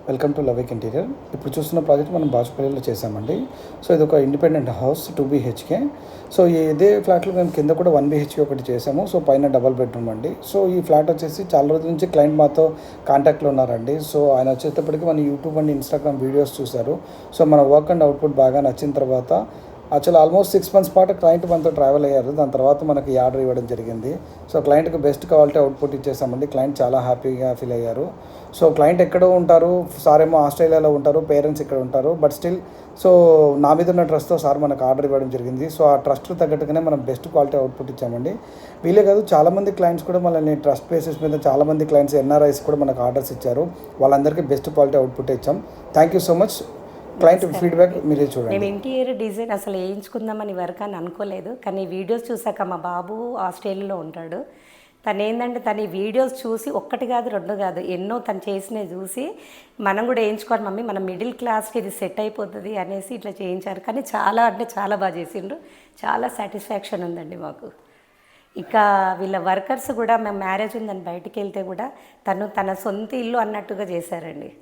Welcome to లవిక్ interior. ఇప్పుడు చూస్తున్న project మనం బాచుపల్లిలో చేసామండి. సో ఇది ఒక ఇండిపెండెంట్ హౌస్ 2 BHK. సో ఇదే ఫ్లాట్లో మేము కింద కూడా 1 BHK ఒకటి చేసాము. సో పైన డబల్ బెడ్రూమ్ అండి. సో ఈ ఫ్లాట్ వచ్చేసి చాలా రోజుల నుంచి క్లయింట్ మాతో కాంటాక్ట్లో ఉన్నారండి. సో ఆయన వచ్చేటప్పటికి మన యూట్యూబ్ అండ్ ఇన్స్టాగ్రామ్ వీడియోస్ చూశారు. సో మన వర్క్ అండ్ అవుట్పుట్ బాగా నచ్చిన తర్వాత యాక్చువల్ ఆల్మోస్ట్ 6 months పాటు క్లయింట్ మనతో ట్రావెల్ అయ్యారు. దాని తర్వాత మనకి ఈ ఆర్డర్ ఇవ్వడం జరిగింది. సో క్లయింట్కి బెస్ట్ క్వాలిటీ అవుట్పుట్ ఇచ్చేసామండి. క్లయింట్ చాలా హ్యాపీగా ఫీల్ అయ్యారు. సో క్లయింట్ ఎక్కడో ఉంటారు, సార్ ఏమో ఆస్ట్రేలియాలో ఉంటారు, పేరెంట్స్ ఇక్కడ ఉంటారు. బట్ స్టిల్ సో నా మీద ఉన్న ట్రస్ట్తో సార్ మనకు ఆర్డర్ ఇవ్వడం జరిగింది. సో ఆ ట్రస్ట్ తగ్గట్టుగానే మనం బెస్ట్ క్వాలిటీ అవుట్పుట్ ఇచ్చామండి. వీలే కాదు, చాలామంది క్లయింట్స్ కూడా మనల్ని ట్రస్ట్ బేసిస్ మీద చాలామంది క్లయింట్స్ ఎన్ఆర్ఐస్ కూడా మనకు ఆర్డర్స్ ఇచ్చారు. వాళ్ళందరికీ బెస్ట్ క్వాలిటీ అవుట్పుట్ ఇచ్చాం. Thank you so much. Client feedback మీరే చూడండి. మేము ఇంటీరియర్ డిజైన్ అసలు వేయించుకుందామని వరకు అని అనుకోలేదు, కానీ వీడియోస్ చూసాక మా బాబు ఆస్ట్రేలియాలో ఉంటాడు. తను ఏంటంటే తను ఈ వీడియోస్ చూసి ఒక్కటి కాదు రెండు కాదు ఎన్నో తను చేసినవి చూసి మనం కూడా వేయించుకోవాలి మమ్మీ, మన మిడిల్ క్లాస్కి ఇది సెట్ అయిపోతుంది అనేసి ఇట్లా చేయించారు. కానీ చాలా అంటే చాలా బాగా చేసిండ్రు. చాలా సాటిస్ఫాక్షన్ ఉందండి మాకు. ఇంకా వీళ్ళ వర్కర్స్ కూడా మేము మ్యారేజ్ ఉందని బయటికి వెళ్తే కూడా తను తన సొంత ఇల్లు అన్నట్టుగా చేశారండి.